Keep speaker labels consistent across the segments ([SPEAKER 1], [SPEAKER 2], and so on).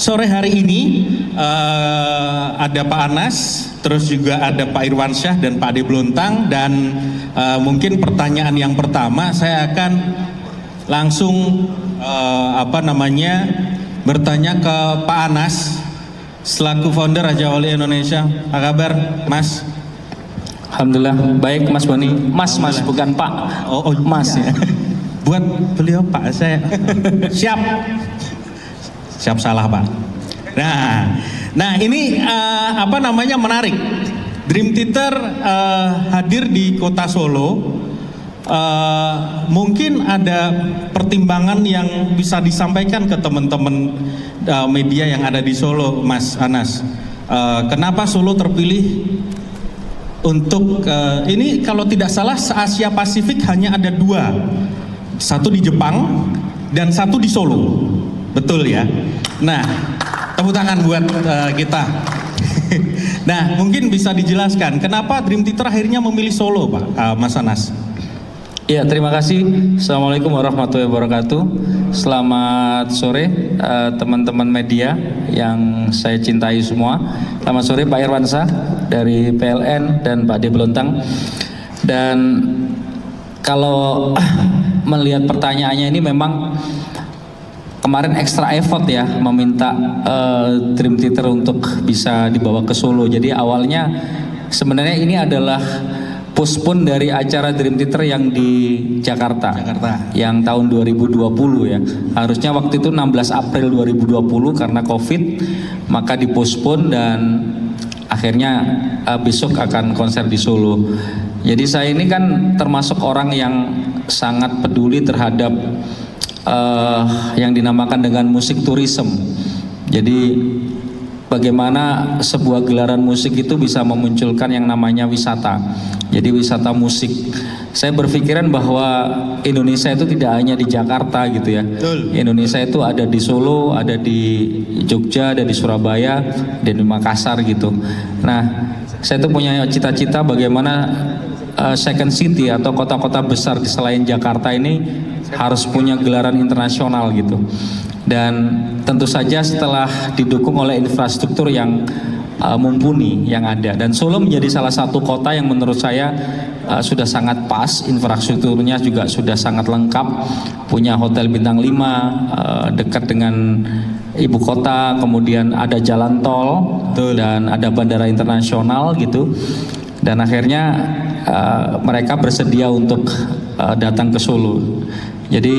[SPEAKER 1] sore hari ini ada Pak Anas, terus juga ada Pak Irwansyah dan Pak Ade Blontang, dan mungkin pertanyaan yang pertama saya akan langsung bertanya ke Pak Anas selaku founder Raja Wali Indonesia. Apa kabar, Mas?
[SPEAKER 2] Alhamdulillah baik, Mas Boni. Mas bukan Pak.
[SPEAKER 1] Oh
[SPEAKER 2] Mas
[SPEAKER 1] iya.
[SPEAKER 2] ya.
[SPEAKER 1] Buat beliau Pak, saya siap salah Pak. Nah ini menarik. Dream Theater hadir di kota Solo. Mungkin ada pertimbangan yang bisa disampaikan ke teman-teman media yang ada di Solo, Mas Anas. Kenapa Solo terpilih untuk ini? Kalau tidak salah se-Asia Pasifik hanya ada 2, satu di Jepang dan satu di Solo, betul ya? Nah, tepuk tangan buat kita. Nah, mungkin bisa dijelaskan kenapa Dream Theater akhirnya memilih Solo, Pak, Mas Anas?
[SPEAKER 2] Ya, terima kasih. Assalamualaikum warahmatullahi wabarakatuh. Selamat sore teman-teman media yang saya cintai semua. Selamat sore Pak Irwansyah dari PLN dan Pak Ade Blontang. Dan kalau melihat pertanyaannya ini memang kemarin extra effort ya meminta Dream Theater untuk bisa dibawa ke Solo. Jadi awalnya sebenarnya ini adalah postpone dari acara Dream Theater yang di Jakarta yang tahun 2020 ya. Harusnya waktu itu 16 April 2020 karena Covid, maka dipospon dan akhirnya besok akan konser di Solo. Jadi saya ini kan termasuk orang yang sangat peduli terhadap yang dinamakan dengan musik tourism. Jadi bagaimana sebuah gelaran musik itu bisa memunculkan yang namanya wisata. Jadi wisata musik. Saya berpikiran bahwa Indonesia itu tidak hanya di Jakarta gitu ya.
[SPEAKER 1] Betul.
[SPEAKER 2] Indonesia itu ada di Solo, ada di Jogja, ada di Surabaya, dan di Makassar gitu. Nah, saya tuh punya cita-cita bagaimana second city atau kota-kota besar selain Jakarta ini harus punya gelaran internasional gitu. Dan tentu saja setelah didukung oleh infrastruktur yang mumpuni yang ada, dan Solo menjadi salah satu kota yang menurut saya sudah sangat pas, infrastrukturnya juga sudah sangat lengkap, punya hotel bintang 5 dekat dengan ibu kota, kemudian ada jalan tol.
[SPEAKER 1] Betul.
[SPEAKER 2] Dan ada bandara internasional gitu, dan akhirnya mereka bersedia untuk datang ke Solo. Jadi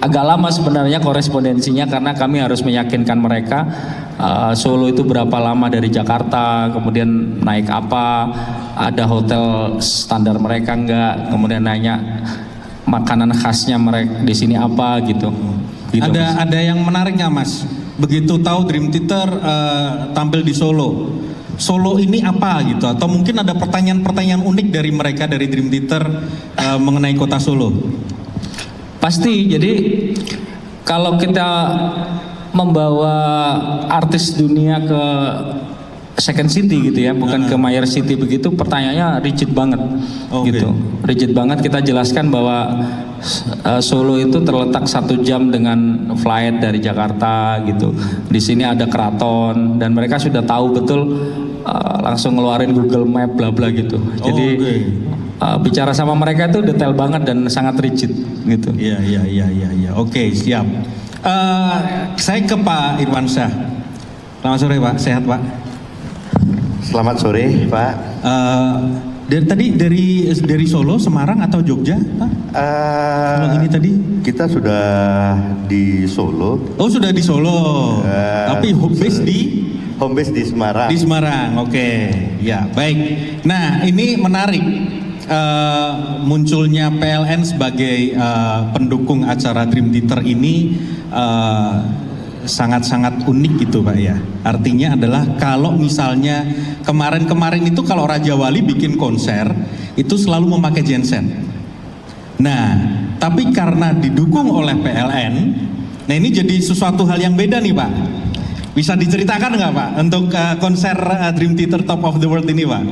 [SPEAKER 2] agak lama sebenarnya korespondensinya karena kami harus meyakinkan mereka Solo itu berapa lama dari Jakarta, kemudian naik apa, ada hotel standar mereka enggak, kemudian nanya makanan khasnya mereka di sini apa gitu.
[SPEAKER 1] Ada yang menarik nggak, Mas? Begitu tahu Dream Theater tampil di Solo, Solo ini apa gitu? Atau mungkin ada pertanyaan-pertanyaan unik dari mereka dari Dream Theater mengenai kota Solo?
[SPEAKER 2] Pasti. Jadi kalau kita membawa artis dunia ke second city gitu ya, bukan ke Mayer City begitu, pertanyaannya rigid banget. Gitu. Rigid banget. Kita jelaskan bahwa Solo itu terletak 1 jam dengan flight dari Jakarta gitu. Di sini ada keraton dan mereka sudah tahu betul, langsung ngeluarin Google Map bla bla gitu. Jadi bicara sama mereka itu detail banget dan sangat rigid gitu.
[SPEAKER 1] Iya. Oke, siap. Saya ke Pak Irwansyah. Selamat sore Pak, sehat Pak?
[SPEAKER 3] Selamat sore Pak.
[SPEAKER 1] Dari Solo, Semarang atau Jogja Pak? Kalau ini tadi?
[SPEAKER 3] Kita sudah di Solo.
[SPEAKER 1] Oh, sudah di Solo. Tapi home base di
[SPEAKER 3] Semarang.
[SPEAKER 1] Di Semarang, oke. Ya, baik. Nah, ini menarik. Munculnya PLN sebagai pendukung acara Dream Theater ini sangat-sangat unik gitu Pak ya. Artinya adalah kalau misalnya kemarin-kemarin itu kalau Raja Wali bikin konser itu selalu memakai genset. Nah, tapi karena didukung oleh PLN, nah ini jadi sesuatu hal yang beda nih Pak. Bisa diceritakan nggak Pak untuk konser Dream Theater Top of the World ini Pak?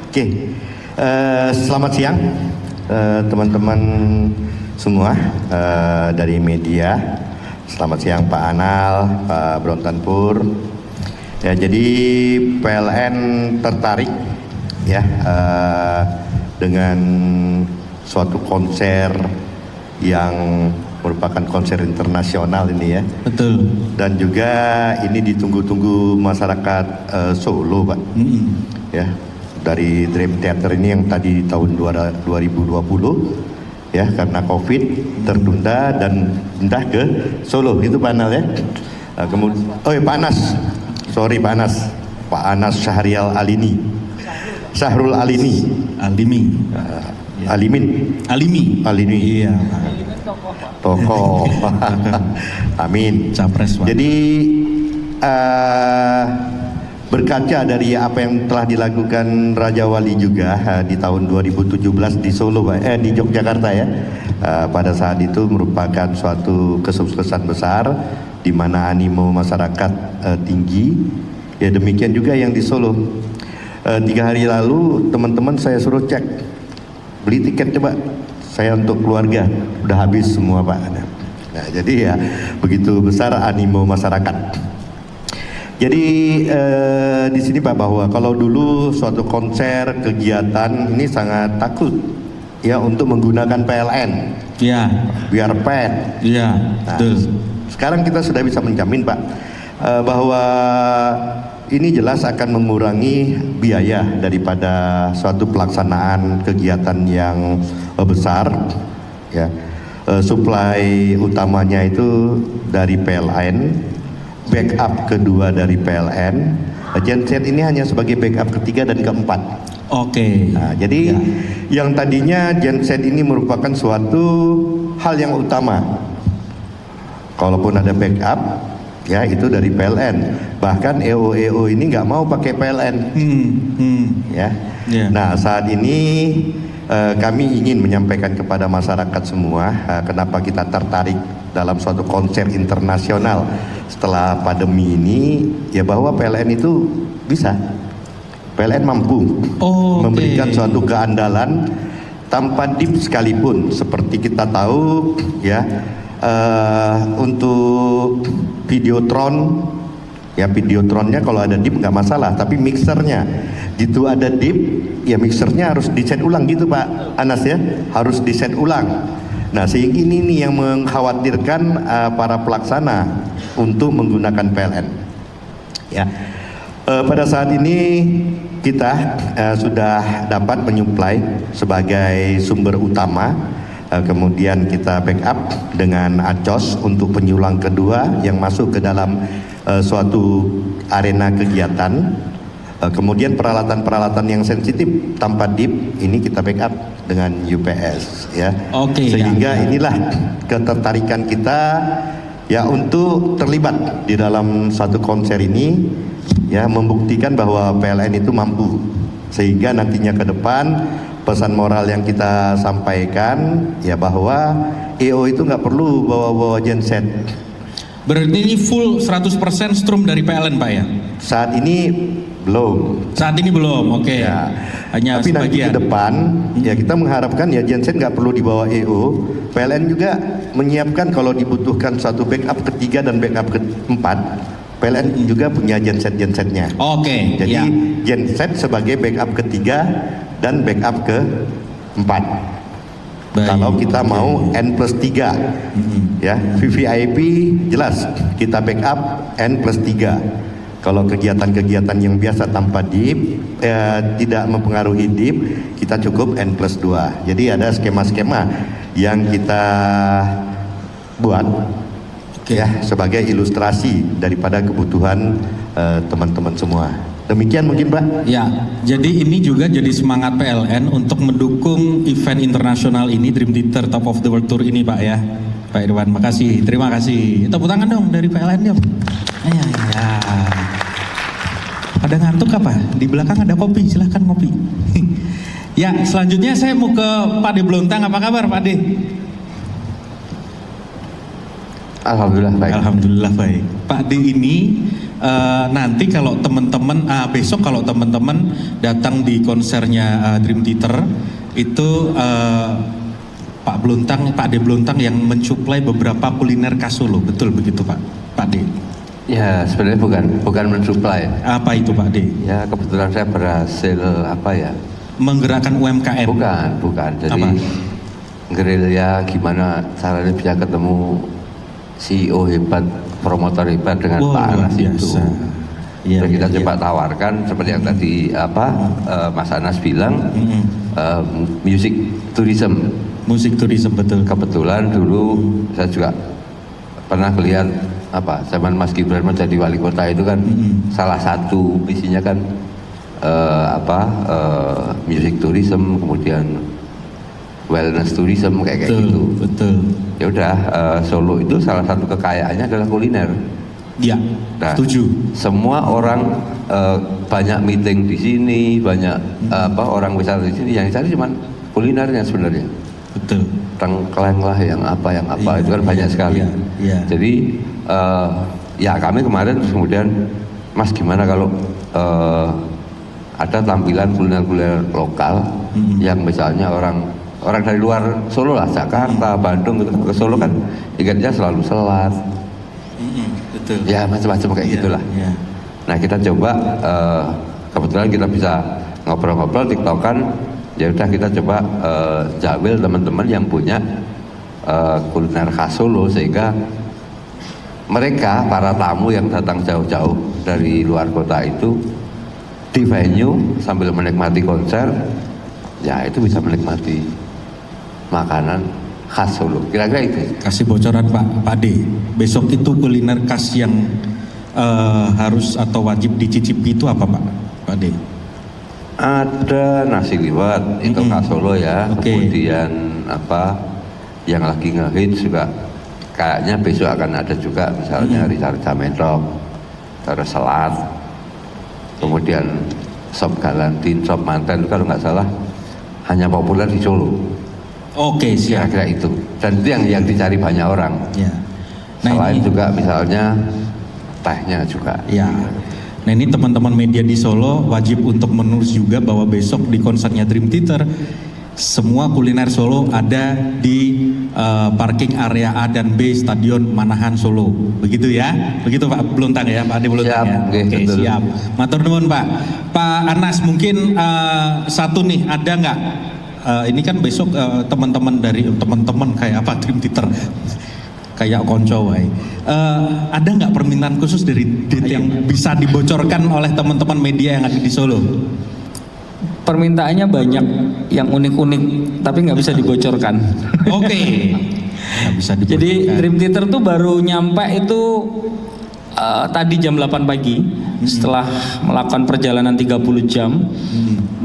[SPEAKER 3] Oke. Selamat siang teman-teman semua dari media. Selamat siang Pak Anal, Pak Brontan Pur. Ya, jadi PLN tertarik ya dengan suatu konser yang merupakan konser internasional ini ya.
[SPEAKER 1] Betul.
[SPEAKER 3] Dan juga ini ditunggu-tunggu masyarakat Solo, Pak. Ya, dari Dream Theater ini yang tadi tahun 2020 ya karena Covid tertunda dan pindah ke Solo itu Pak Anal ya. Kemudian Pak Anas. Sorry Pak Anas. Pak Anas Syahrial Alini. Syahrul Alini.
[SPEAKER 1] Alimi.
[SPEAKER 3] Iya. Tokoh. Amin.
[SPEAKER 1] Capres, Pak.
[SPEAKER 3] Jadi berkaca dari apa yang telah dilakukan Raja Wali juga di tahun 2017 di Solo, di Yogyakarta ya. Pada saat itu merupakan suatu kesuksesan besar di mana animo masyarakat tinggi. Ya demikian juga yang di Solo. 3 hari lalu teman-teman saya suruh cek beli tiket coba saya untuk keluarga udah habis semua Pak. Nah jadi ya begitu besar animo masyarakat. Jadi di sini Pak bahwa kalau dulu suatu konser kegiatan ini sangat takut ya untuk menggunakan PLN.
[SPEAKER 1] Iya.
[SPEAKER 3] Biar pet.
[SPEAKER 1] Iya.
[SPEAKER 3] Nah,
[SPEAKER 1] Betul.
[SPEAKER 3] sekarang kita sudah bisa menjamin Pak bahwa ini jelas akan mengurangi biaya daripada suatu pelaksanaan kegiatan yang besar ya. Suplai utamanya itu dari PLN, backup kedua dari PLN. Genset ini hanya sebagai backup ketiga dan keempat.
[SPEAKER 1] Oke.
[SPEAKER 3] Nah, jadi yang tadinya genset ini merupakan suatu hal yang utama. Kalaupun ada backup, ya itu dari PLN. Bahkan EO ini nggak mau pakai PLN. Ya.
[SPEAKER 1] Yeah.
[SPEAKER 3] Nah saat ini kami ingin menyampaikan kepada masyarakat semua kenapa kita tertarik dalam suatu konser internasional setelah pandemi ini ya bahwa PLN itu bisa. PLN mampu memberikan suatu keandalan tanpa dip sekalipun. Seperti kita tahu ya untuk Videotron ya Videotronnya kalau ada dip nggak masalah, tapi mixernya gitu ada dip ya mixernya harus diset ulang gitu Pak Anas ya, harus diset ulang. Nah sehingga ini yang mengkhawatirkan para pelaksana untuk menggunakan PLN ya. Pada saat ini kita sudah dapat menyuplai sebagai sumber utama. Kemudian kita backup dengan ACOS untuk penyulang kedua yang masuk ke dalam suatu arena kegiatan. Kemudian peralatan-peralatan yang sensitif tanpa dip ini kita backup dengan UPS ya. Sehingga inilah ketertarikan kita ya untuk terlibat di dalam satu konser ini ya, membuktikan bahwa PLN itu mampu. Sehingga nantinya ke depan pesan moral yang kita sampaikan ya bahwa EO itu nggak perlu bawa-bawa genset.
[SPEAKER 1] Berarti ini full 100% strum dari PLN Pak ya?
[SPEAKER 3] Saat ini belum.
[SPEAKER 1] Saat ini belum, oke.
[SPEAKER 3] Ya.
[SPEAKER 1] Hanya
[SPEAKER 3] Tapi nanti
[SPEAKER 1] sebagian.
[SPEAKER 3] ke depan ya kita mengharapkan ya genset nggak perlu dibawa EO. PLN juga menyiapkan kalau dibutuhkan satu backup ketiga dan backup keempat. PLN juga punya genset-gensetnya.
[SPEAKER 1] Oke.
[SPEAKER 3] Jadi
[SPEAKER 1] Ya.
[SPEAKER 3] genset sebagai backup ketiga dan backup keempat.
[SPEAKER 1] Baik,
[SPEAKER 3] Kalau kita
[SPEAKER 1] oke.
[SPEAKER 3] mau N+3 ya, VVIP jelas kita backup N+3. Kalau kegiatan-kegiatan yang biasa tanpa dip tidak mempengaruhi dip, kita cukup N+2. Jadi ada skema-skema yang kita buat ya sebagai ilustrasi daripada kebutuhan teman-teman semua. Demikian mungkin Pak.
[SPEAKER 1] Ya, jadi ini juga jadi semangat PLN untuk mendukung event internasional ini, Dream Theater Top of the World Tour ini Pak ya. Pak Irwan, makasih, terima kasih. Tepuk tangan dong dari PLN dong. Ya. Pada ngantuk apa? Di belakang ada kopi, silahkan ngopi. Ya, selanjutnya saya mau ke Pak De Blontang. Apa kabar Pak De?
[SPEAKER 3] Alhamdulillah baik.
[SPEAKER 1] Alhamdulillah baik. Pak D ini nanti kalau teman-teman besok kalau teman-teman datang di konsernya Dream Theater itu Pak Bluntang, Pak De Bluntang yang mensuplai beberapa kuliner khas Solo, betul begitu Pak De?
[SPEAKER 4] Ya sebenarnya bukan mensuplai.
[SPEAKER 1] Apa itu Pak De?
[SPEAKER 4] Ya kebetulan saya berhasil
[SPEAKER 1] Menggerakkan UMKM.
[SPEAKER 4] Bukan. Jadi
[SPEAKER 1] Apa?
[SPEAKER 4] gerilya gimana caranya bisa ketemu CEO hebat, promotor hebat dengan
[SPEAKER 1] Wow,
[SPEAKER 4] Pak Anas
[SPEAKER 1] luar
[SPEAKER 4] itu.
[SPEAKER 1] biasa. Iya,
[SPEAKER 4] Dan kita
[SPEAKER 1] iya,
[SPEAKER 4] coba tawarkan seperti yang tadi Mas Anas bilang, music tourism.
[SPEAKER 1] Musik turisme, betul.
[SPEAKER 4] Kebetulan dulu saya juga pernah lihat zaman Mas Gibran menjadi wali kota itu kan salah satu misinya kan music tourism, kemudian wellness tourism kayak
[SPEAKER 1] Betul,
[SPEAKER 4] gitu.
[SPEAKER 1] betul.
[SPEAKER 4] Ya udah, Solo itu salah satu kekayaannya adalah kuliner.
[SPEAKER 1] Ya,
[SPEAKER 4] Nah,
[SPEAKER 1] setuju.
[SPEAKER 4] semua orang banyak meeting di sini, banyak orang wisata di sini, yang dicari cuma kulinernya sebenarnya.
[SPEAKER 1] Betul.
[SPEAKER 4] Tengkleng lah yang apa
[SPEAKER 1] Iya,
[SPEAKER 4] itu kan banyak sekali.
[SPEAKER 1] iya.
[SPEAKER 4] Jadi ya kami kemarin kemudian, Mas gimana kalau ada tampilan kuliner-kuliner lokal yang misalnya orang dari luar Solo lah, Jakarta, Bandung gitu, ke Solo kan ingatnya selalu selat,
[SPEAKER 1] Betul.
[SPEAKER 4] ya macam-macam kayak
[SPEAKER 1] Iya,
[SPEAKER 4] gitulah.
[SPEAKER 1] iya.
[SPEAKER 4] Nah kita coba, kebetulan kita bisa ngobrol-ngobrol, tiktokan, ya udah kita coba jawil teman-teman yang punya kuliner khas Solo, sehingga mereka, para tamu yang datang jauh-jauh dari luar kota itu di venue sambil menikmati konser, ya itu bisa menikmati makanan khas Solo. Kira-kira itu.
[SPEAKER 1] Kasih bocoran Pak De. Besok itu kuliner khas yang harus atau wajib dicicipi itu apa Pak De?
[SPEAKER 4] Ada nasi liwet, itu khas Solo ya.
[SPEAKER 1] Oke.
[SPEAKER 4] Kemudian yang lagi ngehits juga kayaknya besok akan ada juga, misalnya rica-rica mentok, terus selat, kemudian sop galantin, sop manten itu kalau nggak salah hanya populer di Solo.
[SPEAKER 1] Oke, siap.
[SPEAKER 4] Kira-kira itu. Dan itu yang dicari banyak orang.
[SPEAKER 1] Ya. Nah,
[SPEAKER 4] Selain
[SPEAKER 1] ini-
[SPEAKER 4] juga misalnya tehnya juga.
[SPEAKER 1] Ya. Nah ini teman-teman media di Solo wajib untuk menulis juga bahwa besok di konsernya Dream Theater semua kuliner Solo ada di parking area A dan B Stadion Manahan Solo. Begitu ya? Begitu Pak Bluntang ya, Pak Ade Bluntang
[SPEAKER 4] Siap,
[SPEAKER 1] ya.
[SPEAKER 4] oke,
[SPEAKER 1] Oke,
[SPEAKER 4] betul.
[SPEAKER 1] siap. Matur nuwun Pak. Pak Anas mungkin satu nih, ada nggak? Ini kan besok teman-teman kayak apa Dream Theater kayak konco wae. Ada nggak permintaan khusus dari DT yang bisa dibocorkan oleh teman-teman media yang ada di Solo?
[SPEAKER 2] Permintaannya banyak yang unik-unik tapi nggak bisa dibocorkan.
[SPEAKER 1] Oke. Nggak bisa dibocorkan.
[SPEAKER 2] Jadi Dream Theater tuh baru nyampe itu tadi jam 8 pagi setelah melakukan perjalanan 30 jam.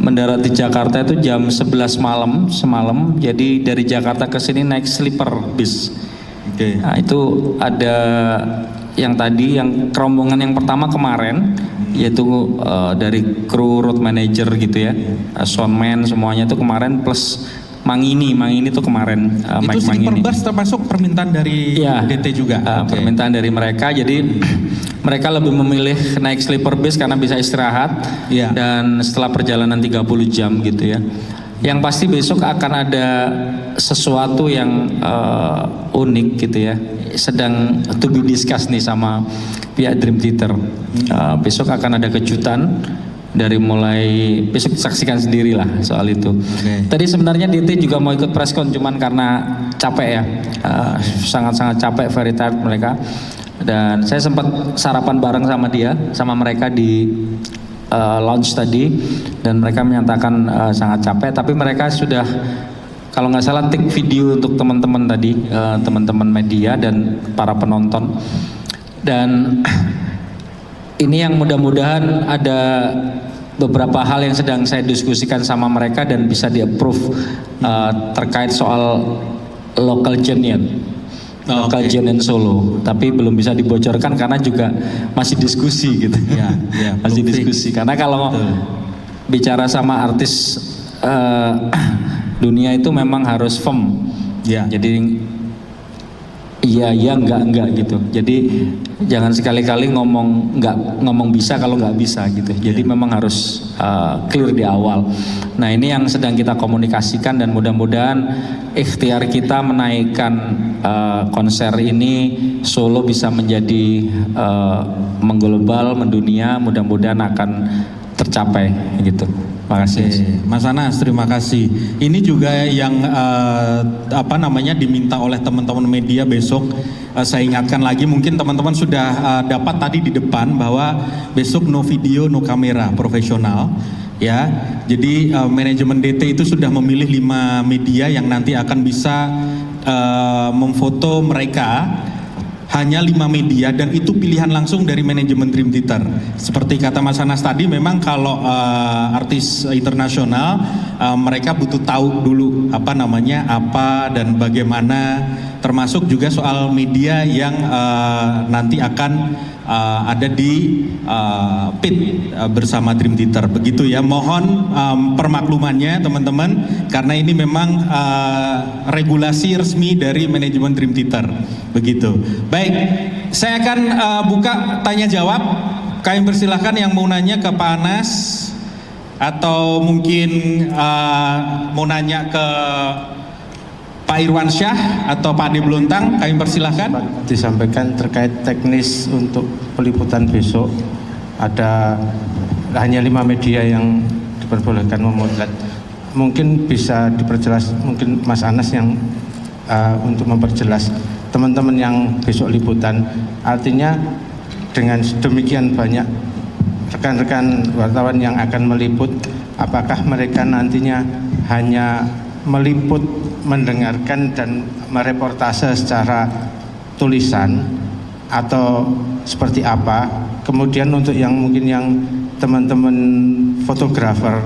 [SPEAKER 2] Mendarat di Jakarta itu jam 11 malam semalam. Jadi dari Jakarta ke sini naik sleeper bis.
[SPEAKER 1] Oke.
[SPEAKER 2] Nah, itu ada yang tadi yang rombongan yang pertama kemarin yaitu dari kru road manager gitu ya, soundman semuanya itu kemarin plus Mangini tuh kemarin
[SPEAKER 1] Itu
[SPEAKER 2] Mike
[SPEAKER 1] sleeper
[SPEAKER 2] Mangini.
[SPEAKER 1] bus termasuk permintaan dari
[SPEAKER 2] Iya,
[SPEAKER 1] DT juga. Oke.
[SPEAKER 2] permintaan dari mereka. Jadi mereka lebih memilih naik sleeper bus karena bisa istirahat
[SPEAKER 1] Iya.
[SPEAKER 2] dan setelah perjalanan 30 jam gitu ya. Yang pasti besok akan ada sesuatu yang unik gitu ya. Sedang to be discuss nih sama pihak Dream Theater. Besok akan ada kejutan dari mulai besok saksikan sendiri lah soal itu. Tadi sebenarnya DT juga mau ikut preskon cuman karena capek ya, sangat-sangat capek, very tired mereka. Dan saya sempat sarapan bareng sama dia, sama mereka di lounge tadi, dan mereka menyatakan sangat capek. Tapi mereka sudah, kalau nggak salah, take video untuk teman-teman tadi, teman-teman media dan para penonton. Dan ini yang mudah-mudahan ada beberapa hal yang sedang saya diskusikan sama mereka dan bisa di-approve terkait soal local genuine. Local genuine Solo, tapi belum bisa dibocorkan karena juga masih diskusi gitu.
[SPEAKER 1] Ya,
[SPEAKER 2] masih
[SPEAKER 1] belum
[SPEAKER 2] diskusi.
[SPEAKER 1] fix.
[SPEAKER 2] Karena kalau bicara sama artis dunia itu memang harus firm.
[SPEAKER 1] Ya.
[SPEAKER 2] Jadi iya enggak gitu. Jadi jangan sekali-kali ngomong bisa kalau nggak bisa gitu. Jadi memang harus clear di awal. Nah ini yang sedang kita komunikasikan dan mudah-mudahan ikhtiar kita menaikkan konser ini Solo bisa menjadi mengglobal, mendunia. Mudah-mudahan akan tercapai gitu. Terima kasih.
[SPEAKER 1] Mas Anas, terima kasih. Ini juga yang diminta oleh teman-teman media besok. Saya ingatkan lagi, mungkin teman-teman sudah dapat tadi di depan bahwa besok no video, no kamera profesional. Ya, jadi manajemen DT itu sudah memilih 5 media yang nanti akan bisa memfoto mereka. Hanya 5 media dan itu pilihan langsung dari manajemen Dream Theater. Seperti kata Mas Anas tadi, memang kalau artis internasional mereka butuh tahu dulu apa dan bagaimana, termasuk juga soal media yang nanti akan ada di pit bersama Dream Theater. Begitu ya, mohon permaklumannya teman-teman, karena ini memang regulasi resmi dari manajemen Dream Theater. Begitu. Baik, saya akan buka tanya jawab. Kami persilahkan yang mau nanya ke Pak Anas atau mungkin mau nanya ke Pak Irwansyah atau Pak Ade Blontang, kami persilahkan.
[SPEAKER 5] Disampaikan terkait teknis untuk peliputan besok, ada hanya 5 media yang diperbolehkan memotret. Mungkin bisa diperjelas, mungkin Mas Anas yang untuk memperjelas teman-teman yang besok liputan. Artinya dengan demikian banyak rekan-rekan wartawan yang akan meliput, apakah mereka nantinya hanya meliput, mendengarkan dan mereportase secara tulisan atau seperti apa? Kemudian untuk yang mungkin yang teman-teman fotografer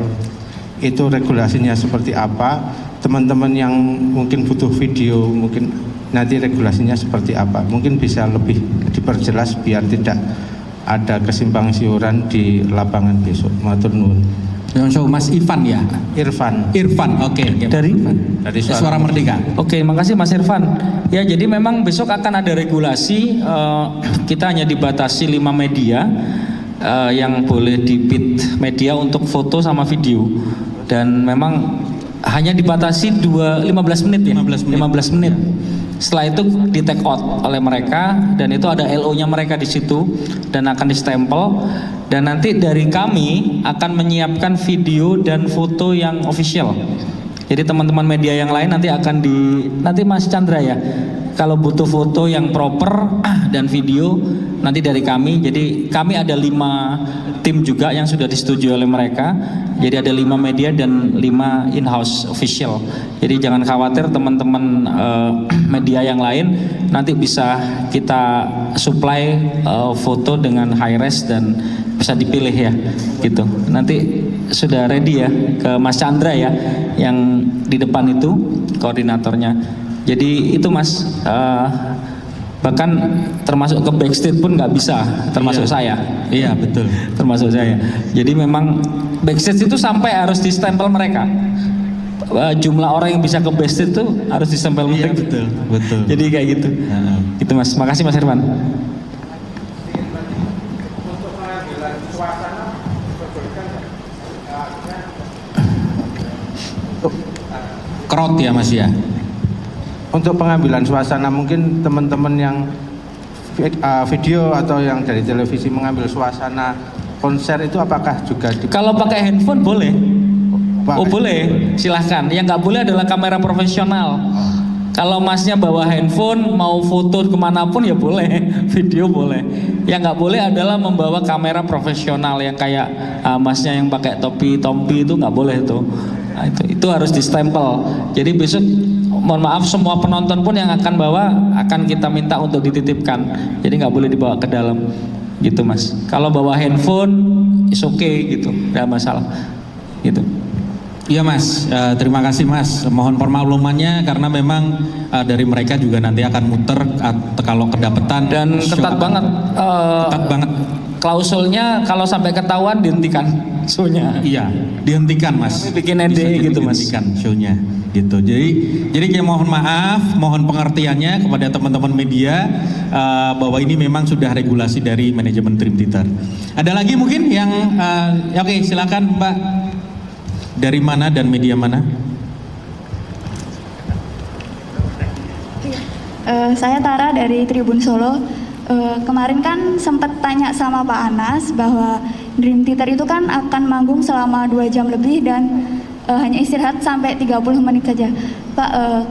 [SPEAKER 5] itu regulasinya seperti apa? Teman-teman yang mungkin butuh video mungkin nanti regulasinya seperti apa? Mungkin bisa lebih diperjelas biar tidak ada kesimpang siuran di lapangan besok. Matur nuwun.
[SPEAKER 1] Mas Ivan ya? Irfan, oke.
[SPEAKER 2] Dari
[SPEAKER 1] Suara Merdeka.
[SPEAKER 2] Oke, makasih Mas Irfan. Ya, jadi memang besok akan ada regulasi. Kita hanya dibatasi 5 media yang boleh di pit media untuk foto sama video. Dan memang hanya dibatasi 15 menit ya. 15 menit. Setelah itu di take out oleh mereka dan itu ada LO-nya mereka di situ dan akan distempel. Dan nanti dari kami akan menyiapkan video dan foto yang official. Jadi teman-teman media yang lain nanti akan nanti Mas Chandra ya, kalau butuh foto yang proper dan video nanti dari kami. Jadi kami ada 5 tim juga yang sudah disetujui oleh mereka. Jadi ada 5 media dan 5 in-house official. Jadi jangan khawatir teman-teman media yang lain, nanti bisa kita supply foto dengan high res dan bisa dipilih ya gitu. Nanti sudah ready ya ke Mas Chandra ya yang di depan itu koordinatornya. Jadi itu Mas, bahkan termasuk ke backstage pun nggak bisa, termasuk saya.
[SPEAKER 1] Iya betul.
[SPEAKER 2] Termasuk saya. Jadi memang backstage itu sampai harus distempel mereka. Jumlah orang yang bisa ke backstage itu harus distempel mereka.
[SPEAKER 1] Iya betul.
[SPEAKER 2] Jadi kayak gitu. Gitu Mas. Makasih Mas Irfan.
[SPEAKER 1] Crowd ya Mas ya.
[SPEAKER 5] Untuk pengambilan suasana mungkin teman-teman yang video atau yang dari televisi mengambil suasana konser itu apakah juga
[SPEAKER 2] Kalau pakai handphone boleh. Oh boleh, silahkan. Yang nggak boleh adalah kamera profesional. Kalau Masnya bawa handphone mau foto kemanapun ya boleh, video boleh. Yang nggak boleh adalah membawa kamera profesional yang kayak Masnya yang pakai topi itu nggak boleh tuh. Nah, itu harus distempel. Jadi besok mohon maaf semua penonton pun yang akan bawa akan kita minta untuk dititipkan. Jadi nggak boleh dibawa ke dalam gitu Mas. Kalau bawa handphone is okay gitu, nggak masalah gitu.
[SPEAKER 1] Iya Mas, terima kasih Mas. Mohon permaklumannya karena memang dari mereka juga nanti akan muter kalau kedapetan
[SPEAKER 2] dan ketat banget.
[SPEAKER 1] Ketat banget.
[SPEAKER 2] klausulnya kalau sampai ketahuan dihentikan show-nya.
[SPEAKER 1] Iya, dihentikan Mas.
[SPEAKER 2] Kami bikin NDA
[SPEAKER 1] Bisa jadi
[SPEAKER 2] gitu, Mas.
[SPEAKER 1] dihentikan show-nya gitu. Jadi kayak mohon maaf, mohon pengertiannya kepada teman-teman media bahwa ini memang sudah regulasi dari manajemen Dream Theater. Ada lagi mungkin yang oke, silakan Mbak. Dari mana dan media mana?
[SPEAKER 6] Saya Tara dari Tribun Solo. Kemarin kan sempat tanya sama Pak Anas bahwa Dream Theater itu kan akan manggung selama 2 jam lebih dan hanya istirahat sampai 30 menit saja. Pak,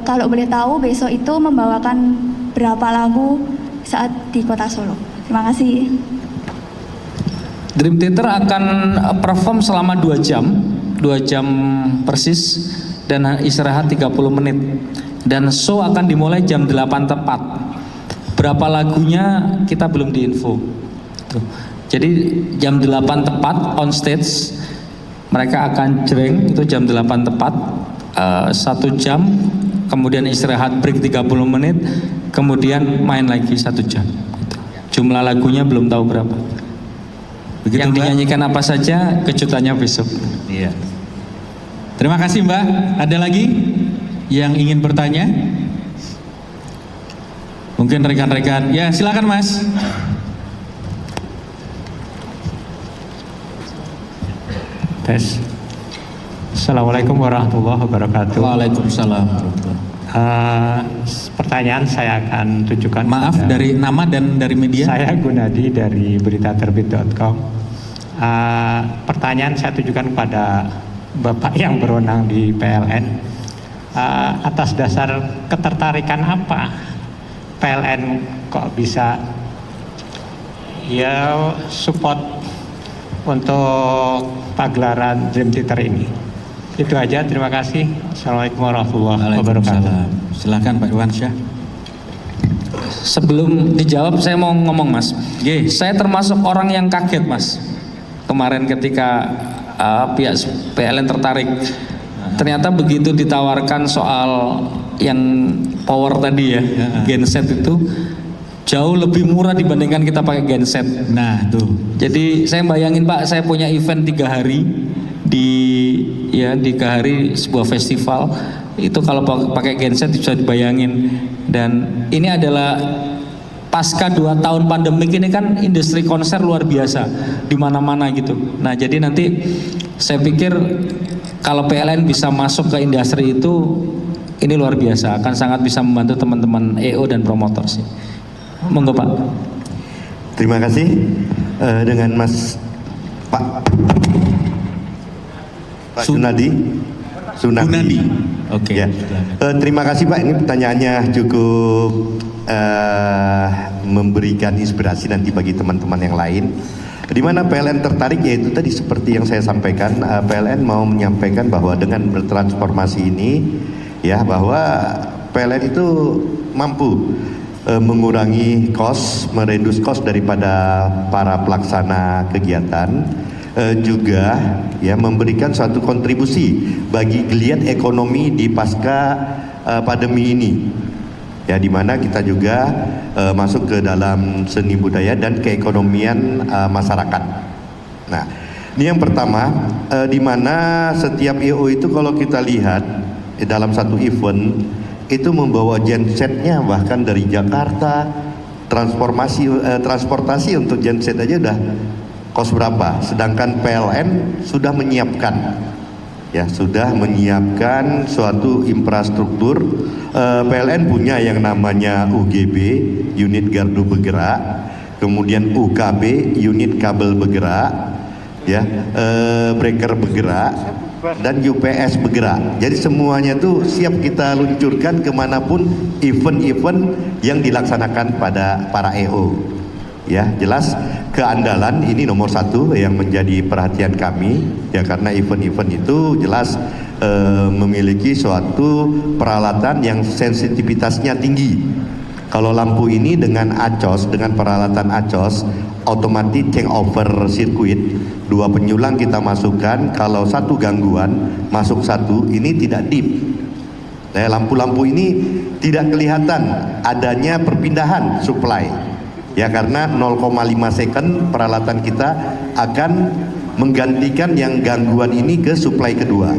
[SPEAKER 6] kalau boleh tahu besok itu membawakan berapa lagu saat di Kota Solo? Terima kasih.
[SPEAKER 2] Dream Theater akan perform selama 2 jam persis dan istirahat 30 menit. Dan show akan dimulai jam 8 tepat. Berapa lagunya kita belum diinfo. Tuh. Jadi jam 8 tepat on stage mereka akan jreng itu jam 8 tepat 1 jam, kemudian istirahat break 30 menit, kemudian main lagi 1 jam. Gitu. Jumlah lagunya belum tahu berapa.
[SPEAKER 1] Begitu,
[SPEAKER 2] Yang
[SPEAKER 1] Mbak?
[SPEAKER 2] dinyanyikan apa saja kejutannya besok.
[SPEAKER 1] Iya. Terima kasih Mbak. Ada lagi yang ingin bertanya? Mungkin rekan-rekan. Ya, silakan Mas.
[SPEAKER 7] Tes. Assalamualaikum warahmatullahi wabarakatuh.
[SPEAKER 1] Waalaikumsalam.
[SPEAKER 7] Pertanyaan saya akan tujukan.
[SPEAKER 1] Maaf,
[SPEAKER 7] pada-
[SPEAKER 1] dari nama dan dari media.
[SPEAKER 7] Saya Gunadi dari beritaterbit.com. Pertanyaan saya tujukan kepada Bapak yang berwenang di PLN. Atas dasar ketertarikan apa PLN kok bisa support untuk pagelaran Dream Theater ini? Itu aja, terima kasih. Assalamualaikum warahmatullahi wabarakatuh.
[SPEAKER 1] Waalaikumsalam. Silakan Pak Irwansyah.
[SPEAKER 2] Sebelum dijawab saya mau ngomong Mas.
[SPEAKER 1] Ye.
[SPEAKER 2] Saya termasuk orang yang kaget Mas. Kemarin ketika pihak PLN tertarik. Ternyata begitu ditawarkan soal yang power tadi ya, genset itu jauh lebih murah dibandingkan kita pakai genset.
[SPEAKER 1] Nah, tuh.
[SPEAKER 2] Jadi saya bayangin Pak, saya punya event 3 hari di 3 hari sebuah festival itu kalau pakai genset bisa dibayangin. Dan ini adalah pasca 2 tahun pandemik ini kan industri konser luar biasa di mana-mana gitu. Nah jadi nanti saya pikir kalau PLN bisa masuk ke industri itu ini luar biasa, akan sangat bisa membantu teman-teman EO dan promotor sih. Monggo Pak.
[SPEAKER 3] Terima kasih. Dengan Mas Pak Sunadi.
[SPEAKER 1] Gunadi. Oke.
[SPEAKER 3] Ya. Terima kasih Pak. Ini pertanyaannya cukup memberikan inspirasi nanti bagi teman-teman yang lain. Di mana PLN tertarik yaitu tadi seperti yang saya sampaikan, PLN mau menyampaikan bahwa dengan bertransformasi ini ya bahwa PLN itu mampu mengurangi cost, meredus cost daripada para pelaksana kegiatan, juga ya memberikan suatu kontribusi bagi geliat ekonomi di pasca pandemi ini. Ya, di mana kita juga masuk ke dalam seni budaya dan keekonomian masyarakat. Nah, ini yang pertama, di mana setiap EO itu kalau kita lihat dalam satu event itu membawa gensetnya bahkan dari Jakarta, transportasi untuk genset aja udah kos berapa, sedangkan PLN sudah menyiapkan. Ya, sudah menyiapkan suatu infrastruktur. PLN punya yang namanya UGB, unit gardu bergerak, kemudian UKB, unit kabel bergerak, ya, breaker bergerak, dan UPS bergerak. Jadi semuanya itu siap kita luncurkan kemanapun event-event yang dilaksanakan pada para EO. Ya, jelas keandalan ini nomor 1 yang menjadi perhatian kami, ya, karena event-event itu jelas memiliki suatu peralatan yang sensitivitasnya tinggi. Kalau lampu ini dengan ACOS, dengan peralatan ACOS, otomatis changeover sirkuit, 2 penyulang kita masukkan, kalau 1 gangguan masuk 1, ini tidak deep. Lampu-lampu ini tidak kelihatan adanya perpindahan supply. Ya, karena 0,5 second peralatan kita akan menggantikan yang gangguan ini ke suplai kedua.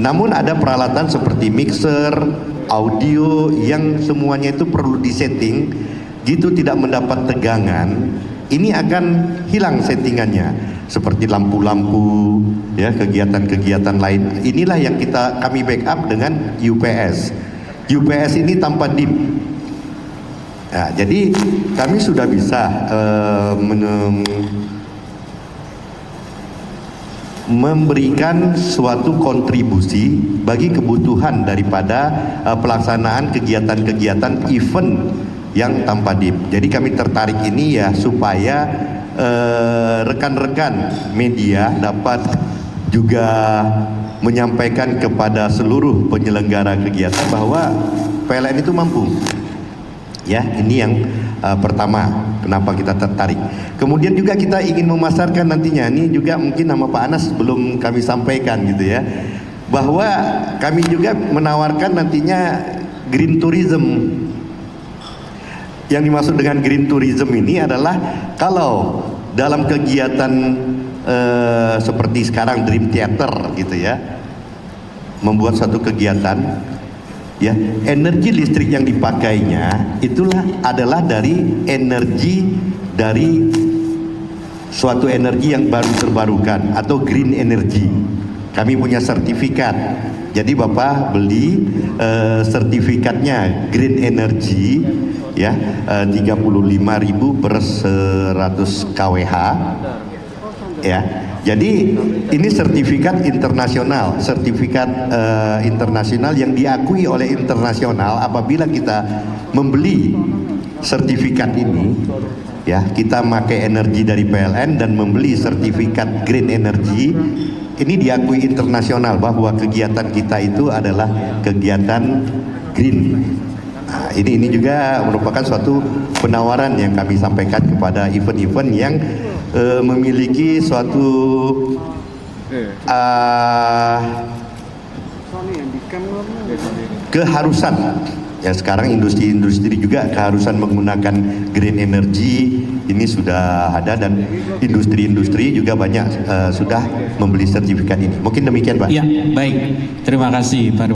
[SPEAKER 3] Namun ada peralatan seperti mixer, audio yang semuanya itu perlu disetting, gitu tidak mendapat tegangan, ini akan hilang settingannya. Seperti lampu-lampu, ya, kegiatan-kegiatan lain. Inilah yang kami backup dengan UPS. UPS ini tanpa DIP. Nah, jadi kami sudah bisa memberikan suatu kontribusi bagi kebutuhan daripada pelaksanaan kegiatan-kegiatan event yang tanpa DIP. Jadi kami tertarik ini ya supaya rekan-rekan media dapat juga menyampaikan kepada seluruh penyelenggara kegiatan bahwa PLN itu mampu. Ya, ini yang pertama, kenapa kita tertarik. Kemudian juga kita ingin memasarkan nantinya, ini juga mungkin nama Pak Anas belum kami sampaikan gitu ya, bahwa kami juga menawarkan nantinya green tourism. Yang dimaksud dengan green tourism ini adalah kalau dalam kegiatan seperti sekarang Dream Theater gitu ya, membuat satu kegiatan, ya, energi listrik yang dipakainya itulah adalah dari energi dari suatu energi yang baru terbarukan atau green energy. Kami punya sertifikat. Jadi Bapak beli sertifikatnya green energy ya, 35.000 per 100 kWh ya. Jadi ini sertifikat internasional, internasional yang diakui oleh internasional. Apabila kita membeli sertifikat ini, ya, kita pakai energi dari PLN dan membeli sertifikat green energy, ini diakui internasional bahwa kegiatan kita itu adalah kegiatan green. Nah, ini juga merupakan suatu penawaran yang kami sampaikan kepada event-event yang memiliki suatu keharusan. Ya, sekarang industri-industri juga keharusan menggunakan green energy ini sudah ada, dan industri-industri juga banyak sudah membeli sertifikat ini. Mungkin demikian, Pak.
[SPEAKER 1] Ya, baik. Terima kasih, Pak.